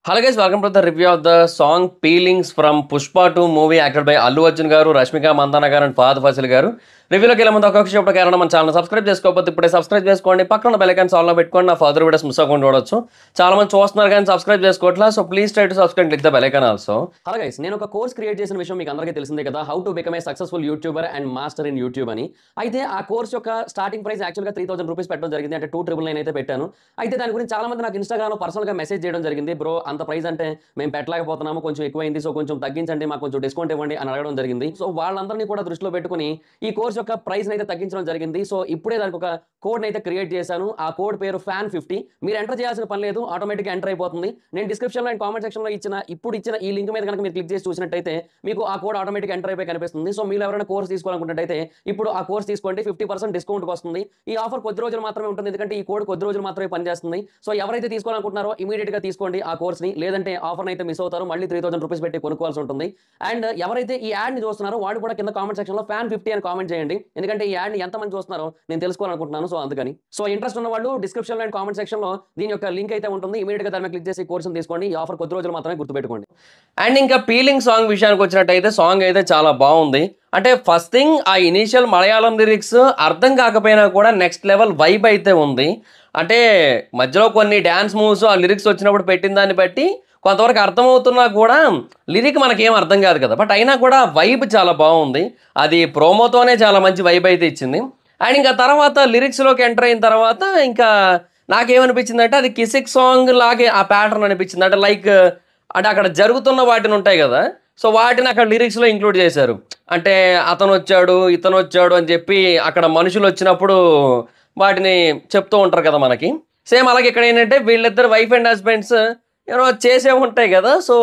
Hello guys, welcome to the review of the song Peelings from Pushpa 2 movie acted by Allu Arjun garu, Rashmika Mandanna garu and Fahad Fasil garu. రివ్యూలోకి వెళ్ళే ముందు ఒక విషయం కారణం మన channel subscribe చేసుకోకపోతే ఇప్పుడే subscribe చేసుకోండి, పక్కన బెల్ ఐకాన్ ఆల్లో పెట్టుకోండి, నా ఫర్దర్ వీడియోస్ మిస్ అవ్వకుండా చూడొచ్చు. చాలా మంది చూస్తున్నారు కానీ సబ్స్క్రైబ్ చేసుకోవట్లా, so please try to subscribe click the bell icon also. Hello guys, నేను ఒక కోర్స్ క్రియేట్ చేసిన విషయం మీకు అందరికీ తెలిసిందే కదా, how to become a successful YouTuber and master in YouTube అని. అయితే ఆ కోర్స్ యొక్క స్టార్టింగ్ ప్రైస్ యాక్చువల్గా 3000 రూపీస్ పెట్టడం జరిగింది, అంటే 2999 అయితే పెట్టాను. అయితే దాని గురించి చాలా మంది నాకు ఇన్స్టాగ్రామ్లో పర్సనల్గా మెసేజ్ చేయడం జరిగింది, బ్రో అంత ప్రైస్ అంటే మేము పెట్టలేకపోతున్నాము, కొంచెం ఎక్కువైంది, సో కొంచెం తగ్గించండి, మాకు కొంచెం డిస్కౌంట్ ఇవ్వండి అని అడగడం జరిగింది. సో వాళ్ళందరినీ కూడా దృష్టిలో పెట్టుకుని ఈ కోర్స్ యొక్క ప్రైస్ అయితే తగ్గించడం జరిగింది. సో ఇప్పుడే దానికి ఒక కోడ్ అయితే క్రియేట్ చేశాను. ఆ కోడ్ పేరు FAN50. మీరు ఎంటర్ చేయాల్సిన పని లేదు, ఆటోమేటిక్గా ఎంటర్ అయిపోతుంది. నేను డిస్క్రిప్షన్లో అండ్ కామెంట్ సెక్షన్లో ఇచ్చిన ఈ లింక్ మీద కనుక మీరు క్లిక్ చేసి చూసినట్టయితే మీకు ఆ కోడ్ ఆటోమేటిక్ ఎంటర్ అయిపోయి కనిపిస్తుంది. సో మీరు ఎవరైనా కోర్స్ తీసుకోవాలనుకుంటే ఇప్పుడు ఆ కోర్స్ తీసుకోండి, 50% డిస్కౌంట్ వస్తుంది. ఈ ఆఫర్ కొద్ది రోజులు మాత్రమే ఉంటుంది, ఎందుకంటే ఈ కోడ్ కొద్ది రోజులు మాత్రమే పనిచేస్తుంది. సో ఎవరైతే తీసుకోవాలనుకుంటున్నారో ఇమీడియట్ గా తీసుకోండి ఆ కోర్స్ ని, లేదంటే ఆఫర్ అయితే మిస్ అవుతారు, మళ్ళీ 3000 రూపీస్ పెట్టి కొనుక్కోవాల్సి ఉంటుంది. అండ్ ఎవరైతే ఈ యాడ్ ని చూస్తున్నారో వాడు కూడా కింద కామెంట్ సెక్షన్ లో FAN50 అని కామెంట్ చేయండి, ఎందుకంటే ఈ యాడ్ ని ఎంత మంది చూస్తున్నారో నేను తెలుసుకోవాలనుకుంటున్నాను. సో అందుకని ఇంట్రెస్ట్ ఉన్న వాళ్ళు డిస్క్రిప్షన్ అండ్ కామెంట్ సెక్షన్ లో దీని యొక్క లింక్ అయితే ఉంటుంది, ఇమీడియట్ గా దాని మీద క్లిక్ చేసి కోర్స్ తీసుకోండి. ఈ ఆఫర్ కొద్ది రోజులు మాత్రమే, గుర్తుపెట్టుకోండి. అండ్ ఇంకా పీలింగ్ సాంగ్ విషయానికి వచ్చినట్టయితే సాంగ్ అయితే చాలా బాగుంది. అంటే ఫస్ట్ థింగ్, ఆ ఇనీషియల్ మలయాళం లిరిక్స్ అర్థం కాకపోయినా కూడా నెక్స్ట్ లెవెల్ వైబ్ అయితే ఉంది. అంటే మధ్యలో కొన్ని డ్యాన్స్ మూవ్స్ ఆ లిరిక్స్ వచ్చినప్పుడు పెట్టిన దాన్ని బట్టి కొంతవరకు అర్థమవుతున్నా కూడా లిరిక్ మనకేం అర్థం కాదు కదా, బట్ అయినా కూడా వైబ్ చాలా బాగుంది. అది ప్రోమోతోనే చాలా మంచి వైబ్ అయితే ఇచ్చింది. అండ్ ఇంకా తర్వాత లిరిక్స్లోకి ఎంటర్ అయిన తర్వాత ఇంకా నాకేమనిపించింది అంటే అది కిసిక్ సాంగ్ లాగే ఆ ప్యాటర్న్ అనిపించింది. అంటే లైక్ అంటే అక్కడ జరుగుతున్న వాటిని ఉంటాయి కదా, సో వాటిని అక్కడ లిరిక్స్లో ఇంక్లూడ్ చేశారు. అంటే అతను వచ్చాడు, ఇతను వచ్చాడు అని చెప్పి అక్కడ మనుషులు వచ్చినప్పుడు వాటిని చెప్తూ ఉంటారు కదా మనకి. సేమ్ అలాగే ఇక్కడ ఏంటంటే వీళ్ళిద్దరు వైఫ్ అండ్ హస్బెండ్స్ ఏమో చేసే ఉంటాయి కదా, సో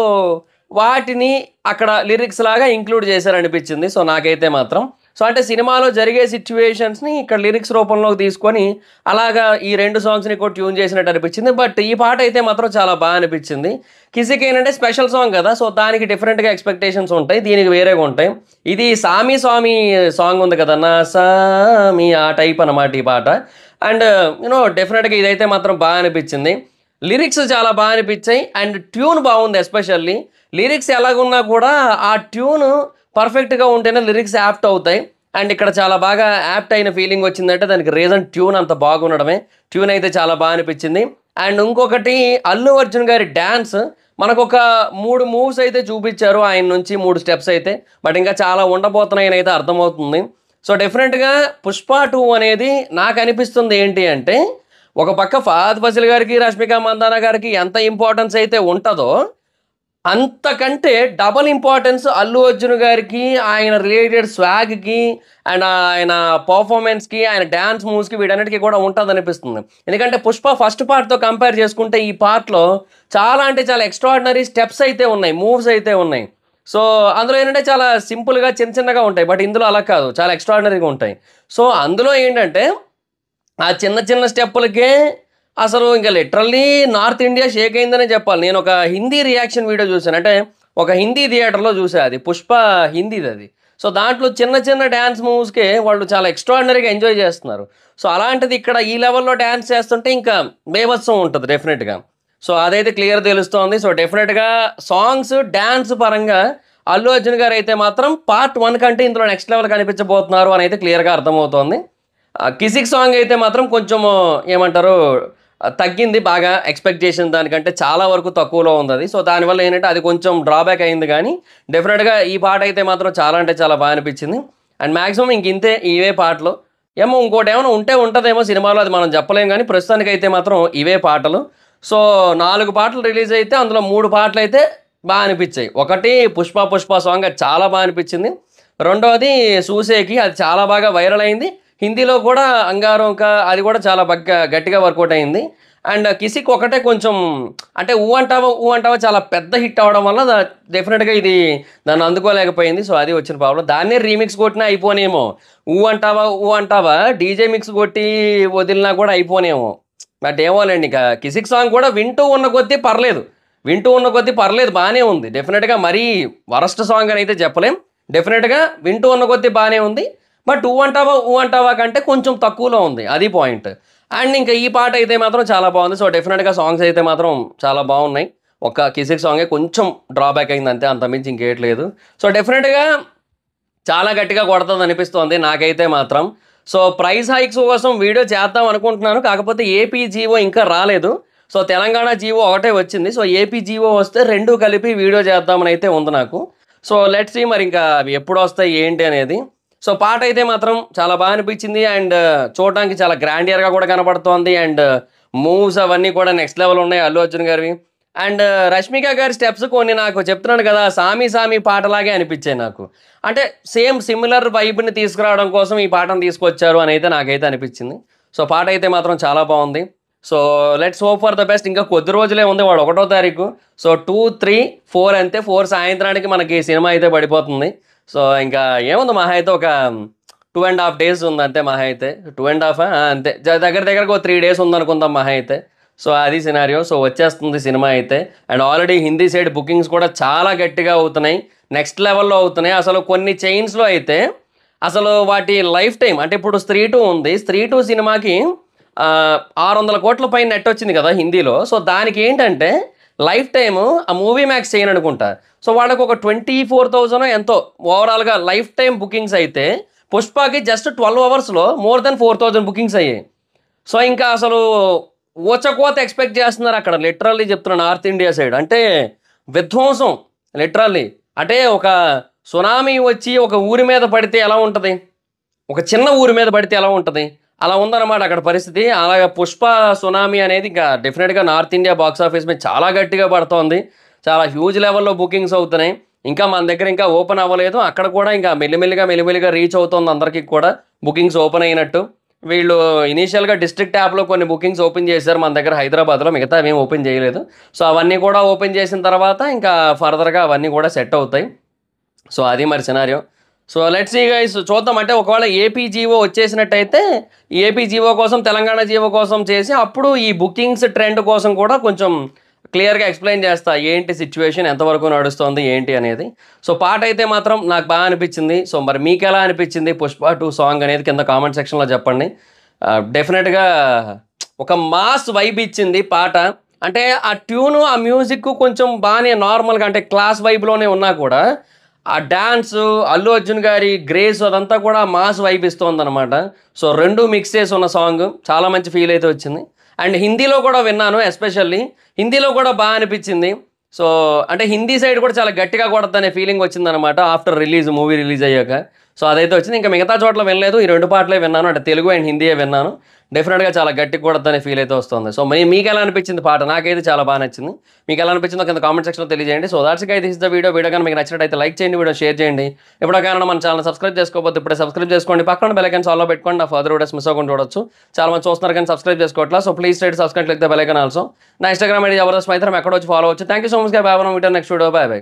వాటిని అక్కడ లిరిక్స్ లాగా ఇంక్లూడ్ చేశారనిపించింది. సో నాకైతే మాత్రం సో అంటే సినిమాలో జరిగే సిచ్యువేషన్స్ని ఇక్కడ లిరిక్స్ రూపంలోకి తీసుకొని అలాగా ఈ రెండు సాంగ్స్ని కూడా ట్యూన్ చేసినట్టు అనిపించింది. బట్ ఈ పాట అయితే మాత్రం చాలా బాగా అనిపించింది. కిసిక్ ఏంటంటే స్పెషల్ సాంగ్ కదా, సో దానికి డిఫరెంట్గా ఎక్స్పెక్టేషన్స్ ఉంటాయి, దీనికి వేరేగా ఉంటాయి. ఇది సామి స్వామి సాంగ్ ఉంది కదా, నా సామి ఆ టైప్ అన్నమాట ఈ పాట. అండ్ డెఫినెట్గా ఇదైతే మాత్రం బాగా అనిపించింది. లిరిక్స్ చాలా బాగా అనిపించాయి అండ్ ట్యూన్ బాగుంది. ఎస్పెషల్లీ లిరిక్స్ ఎలాగున్నా కూడా ఆ ట్యూన్ పర్ఫెక్ట్గా ఉంటేనే లిరిక్స్ యాప్ట్ అవుతాయి. అండ్ ఇక్కడ చాలా బాగా యాప్ట్ అయిన ఫీలింగ్ వచ్చిందంటే దానికి రీజన్ ట్యూన్ అంత బాగుండడమే. ట్యూన్ అయితే చాలా బాగా అనిపించింది. అండ్ ఇంకొకటి అల్లు అర్జున్ గారి డ్యాన్స్ మనకు ఒక 3 మూవ్స్ అయితే చూపించారు ఆయన నుంచి, 3 స్టెప్స్ అయితే, బట్ ఇంకా చాలా ఉండబోతున్నాయని అయితే అర్థమవుతుంది. సో డెఫినెట్గా పుష్ప 2 అనేది నాకు అనిపిస్తుంది ఏంటి అంటే, ఒక పక్క ఫహద్ ఫాసిల్ గారికి, రష్మిక మందాన గారికి ఎంత ఇంపార్టెన్స్ అయితే ఉంటుందో అంతకంటే డబల్ ఇంపార్టెన్స్ అల్లు అర్జున్ గారికి, ఆయన రిలేటెడ్ స్వాగ్కి అండ్ ఆయన పర్ఫార్మెన్స్కి, ఆయన డ్యాన్స్ మూవ్స్కి, వీటన్నిటికీ కూడా ఉంటుంది అనిపిస్తుంది. ఎందుకంటే పుష్ప ఫస్ట్ పార్ట్తో కంపేర్ చేసుకుంటే ఈ పార్ట్లో చాలా అంటే చాలా ఎక్స్ట్రాడినరీ స్టెప్స్ అయితే ఉన్నాయి, మూవ్స్ అయితే ఉన్నాయి. సో అందులో ఏంటంటే చాలా సింపుల్గా చిన్న చిన్నగా ఉంటాయి, బట్ ఇందులో అలా కాదు, చాలా ఎక్స్ట్రాడినరీగా ఉంటాయి. సో అందులో ఏంటంటే ఆ చిన్న చిన్న స్టెప్పులకే అసలు ఇంకా లిటరల్లీ నార్త్ ఇండియా షేక్ అయిందనే చెప్పాలి. నేను ఒక హిందీ రియాక్షన్ వీడియో చూశాను, అంటే ఒక హిందీ థియేటర్లో చూసా, అది పుష్ప హిందీది అది. సో దాంట్లో చిన్న చిన్న డ్యాన్స్ మూవ్స్కే వాళ్ళు చాలా ఎక్స్ట్రాడినరీగా ఎంజాయ్ చేస్తున్నారు. సో అలాంటిది ఇక్కడ ఈ లెవెల్లో డ్యాన్స్ చేస్తుంటే ఇంకా బేభత్సం ఉంటుంది డెఫినెట్గా. సో అదైతే క్లియర్ తెలుస్తోంది. సో డెఫినెట్గా సాంగ్స్ డ్యాన్స్ పరంగా అల్లు అర్జున్ గారు అయితే మాత్రం పార్ట్ 1 కంటే ఇందులో నెక్స్ట్ లెవెల్ కనిపించబోతున్నారు అని అయితే క్లియర్గా అర్థమవుతోంది. కిసిక్ సాంగ్ అయితే మాత్రం కొంచెం ఏమంటారు తగ్గింది, బాగా ఎక్స్పెక్ట్ చేసిన దానికంటే చాలా వరకు తక్కువలో ఉంది అది. సో దానివల్ల ఏంటంటే అది కొంచెం డ్రాబ్యాక్ అయింది, కానీ డెఫినెట్గా ఈ పాట అయితే మాత్రం చాలా అంటే చాలా బాగా అనిపించింది. అండ్ మ్యాక్సిమం ఇంక ఇంతే ఇవే పాటలు. ఏమో ఇంకోటి ఏమైనా ఉంటుందేమో సినిమాలో, అది మనం చెప్పలేం, కానీ ప్రస్తుతానికి అయితే మాత్రం ఇవే పాటలు. సో 4 పాటలు రిలీజ్ అయితే అందులో 3 పాటలు అయితే బాగా అనిపించాయి. ఒకటి పుష్ప సాంగ్, అది చాలా బాగా అనిపించింది. రెండోది సూసేకి, అది చాలా బాగా వైరల్ అయింది. హిందీలో కూడా అంగారం కా, అది కూడా చాలా బాగా గట్టిగా వర్కౌట్ అయింది. అండ్ కిసిక్ ఒకటే కొంచెం అంటే ఊ అంటావా చాలా పెద్ద హిట్ అవ్వడం వల్ల డెఫినెట్గా ఇది దాన్ని అందుకోలేకపోయింది. సో అది వచ్చిన ప్రాబ్లం. దాన్నే రీమిక్స్ కొట్టినా అయిపోనేమో, ఊ అంటావా డీజే మిక్స్ కొట్టి వదిలినా కూడా అయిపోనేమో, బట్ ఏమోలేండి. ఇక కిసిక్ సాంగ్ కూడా వింటూ ఉన్న కొద్దీ పర్లేదు, బాగానే ఉంది. డెఫినెట్గా మరీ వరస్ట్ సాంగ్ అని అయితే చెప్పలేం, డెఫినెట్గా వింటూ ఉన్న కొద్దీ బాగానే ఉంది. బట్ ఊ అంటావా కంటే కొంచెం తక్కువలో ఉంది, అది పాయింట్. అండ్ ఇంకా ఈ పాట అయితే మాత్రం చాలా బాగుంది. సో డెఫినెట్గా సాంగ్స్ అయితే మాత్రం చాలా బాగున్నాయి. ఒక కిసిక్ సాంగే కొంచెం డ్రాబ్యాక్ అయింది అంతే, అంతమించి ఇంకేయట్లేదు. సో డెఫినెట్గా చాలా గట్టిగా కొడుతుంది అనిపిస్తోంది నాకైతే మాత్రం. సో ప్రైస్ హైక్స్ కోసం వీడియో చేద్దాం అనుకుంటున్నాను, కాకపోతే ఏపీ జీవో ఇంకా రాలేదు. సో తెలంగాణ జీవో ఒకటే వచ్చింది. సో ఏపీ జీవో వస్తే రెండు కలిపి వీడియో చేద్దామని అయితే ఉంది నాకు. సో లెట్స్ సీ మరి ఇంకా అవి ఎప్పుడు వస్తాయి ఏంటి అనేది. సో పాట అయితే మాత్రం చాలా బాగా అనిపించింది అండ్ చూడడానికి చాలా గ్రాండియర్గా కూడా కనపడుతోంది అండ్ మూవ్స్ అవన్నీ కూడా నెక్స్ట్ లెవెల్ ఉన్నాయి అల్లు అర్జున్ గారివి. అండ్ రష్మిక గారి స్టెప్స్ కొన్ని నాకు చెప్తున్నాను కదా సామి సామి పాటలాగే అనిపించాయి నాకు. అంటే సేమ్ సిమిలర్ వైబ్ని తీసుకురావడం కోసం ఈ పాటను తీసుకొచ్చారు అని అయితే నాకైతే అనిపించింది. సో పాట అయితే మాత్రం చాలా బాగుంది. So let's hope for the best. ఇంకా కొద్ది రోజులే ఉంది, వాడు 1వ తారీఖు. సో 2, 3, 4 అంతే, 4 సాయంత్రానికి మనకి సినిమా అయితే పడిపోతుంది. సో ఇంకా ఏముంది మహా అయితే ఒక 2.5 days ఉంది అంతే, మహా అయితే 2.5 అంతే, దగ్గర దగ్గరకు 3 days ఉందనుకుందాం మహా అయితే. సో అది సినారియో. సో వచ్చేస్తుంది సినిమా అయితే. And already Hindi side bookings కూడా చాలా గట్టిగా అవుతున్నాయి, నెక్స్ట్ లెవెల్లో అవుతున్నాయి. అసలు కొన్ని చైన్స్లో అయితే అసలు వాటి లైఫ్ టైం, అంటే ఇప్పుడు స్త్రీ 2 ఉంది, స్త్రీ 2 సినిమాకి 600 కోట్ల పైన నెట్ వచ్చింది కదా హిందీలో. సో దానికి ఏంటంటే లైఫ్ టైము ఆ మూవీ మ్యాక్స్ చేయను అనుకుంటా. సో వాళ్ళకు ఒక 24,000 ఎంతో ఓవరాల్గా లైఫ్ టైం బుకింగ్స్ అయితే, పుష్పకి జస్ట్ 12 అవర్స్లో మోర్ దెన్ 4,000 బుకింగ్స్ అయ్యాయి. సో ఇంకా అసలు ఊచకోత ఎక్స్పెక్ట్ చేస్తున్నారు అక్కడ, లిటరల్లీ చెప్తున్నా. నార్త్ ఇండియా సైడ్ అంటే విధ్వంసం లిటరల్లీ. అంటే ఒక సునామీ వచ్చి ఒక ఊరి మీద పడితే ఎలా ఉంటుంది, ఒక చిన్న ఊరి మీద పడితే ఎలా ఉంటుంది, అలా ఉందన్నమాట అక్కడ పరిస్థితి. అలాగే పుష్ప సునామీ అనేది ఇంకా డెఫినెట్గా నార్త్ ఇండియా బాక్స్ ఆఫీస్ మీద చాలా గట్టిగా పడుతోంది, చాలా హ్యూజ్ లెవెల్లో బుకింగ్స్ అవుతున్నాయి. ఇంకా మన దగ్గర ఇంకా ఓపెన్ అవ్వలేదు, అక్కడ కూడా ఇంకా మెల్లిమెల్లిగా రీచ్ అవుతుంది అందరికీ కూడా బుకింగ్స్ ఓపెన్ అయినట్టు. వీళ్ళు ఇనీషియల్గా డిస్ట్రిక్ట్ యాప్లో కొన్ని బుకింగ్స్ ఓపెన్ చేశారు మన దగ్గర హైదరాబాద్లో, మిగతా ఏం ఓపెన్ చేయలేదు. సో అవన్నీ కూడా ఓపెన్ చేసిన తర్వాత ఇంకా ఫర్దర్గా అవన్నీ కూడా సెట్ అవుతాయి. సో అది మరి scenario. So let's see guys, చూద్దాం. అంటే ఒకవేళ ఏపీ జీవో వచ్చేసినట్టయితే ఏపీ జీవో కోసం తెలంగాణ జీవో కోసం చేసి అప్పుడు ఈ బుకింగ్స్ ట్రెండ్ కోసం కూడా కొంచెం క్లియర్గా ఎక్స్ప్లెయిన్ చేస్తా ఏంటి సిచ్యువేషన్, ఎంతవరకు నడుస్తుంది ఏంటి అనేది. సో పాట అయితే మాత్రం నాకు బాగా అనిపించింది. సో మరి మీకు ఎలా అనిపించింది పుష్ప 2 సాంగ్ అనేది కింద కామెంట్ సెక్షన్లో చెప్పండి. డెఫినెట్గా ఒక మాస్ వైబ్ ఇచ్చింది పాట. అంటే ఆ ట్యూను ఆ మ్యూజిక్ కొంచెం బాగానే నార్మల్గా అంటే క్లాస్ వైబ్లోనే ఉన్నా కూడా ఆ డ్యాన్స్ అల్లు అర్జున్ గారి గ్రేస్ అదంతా కూడా మాస్ వైబ్ ఇస్తుంది అనమాట. సో రెండు మిక్స్ చేసి ఉన్న సాంగ్ చాలా మంచి ఫీల్ అయితే వచ్చింది. అండ్ హిందీలో కూడా విన్నాను, ఎస్పెషల్లీ హిందీలో కూడా బాగా అనిపించింది. సో అంటే హిందీ సైడ్ కూడా చాలా గట్టిగా కొడద్దనే ఫీలింగ్ వచ్చిందనమాట ఆఫ్టర్ మూవీ రిలీజ్ అయ్యాక. సో అదైతే వచ్చింది. ఇంకా మిగతా చోట్ల వినలేదు, ఈ 2 పాటలే విన్నాను, అంటే తెలుగు అండ్ హిందీయే విన్నాను. డెఫినెట్గా చాలా గట్టిగా కొడద్దనే ఫీల్ అయితే వస్తుంది. సో మీకు ఎలా అనిపించింది పాట? నాకైతే చాలా బాగా నచ్చింది. మీకు ఎలా అనిపించిందో కింద కామెంట్ సెక్షన్లో తెలియజేయండి. So that's guys, this is the video కానీ మీకు నచ్చినట్టయితే లైక్ చేయండి, వీడియో షేర్ చేయండి. ఎప్పుడైనా మన ఛానల్ సబ్స్క్రైబ్ చేసుకోకపోతే ఇప్పుడే సబ్స్క్రైబ్ చేసుకోండి, పక్కన బెల్ ఐకాన్ ఆల్లో పెట్టుకోండి, నా ఫర్దర్ వీడియోస్ మిస్ అవ్వకుండా చూడొచ్చు. చాలా మంది చూస్తున్నారు కానీ సబ్స్క్రైబ్ చేసుకోవట్లా. So please try to subscribe, click the bell icon also. నా ఇన్స్టాగ్రామ్ ఐడి జబర్దస్త్ మైత్రం, ఎక్కడ వచ్చి ఫాలో అవచ్చు. థ్యాంక్ యూ సో మచ్ గా. Bye, next video. బాయ్.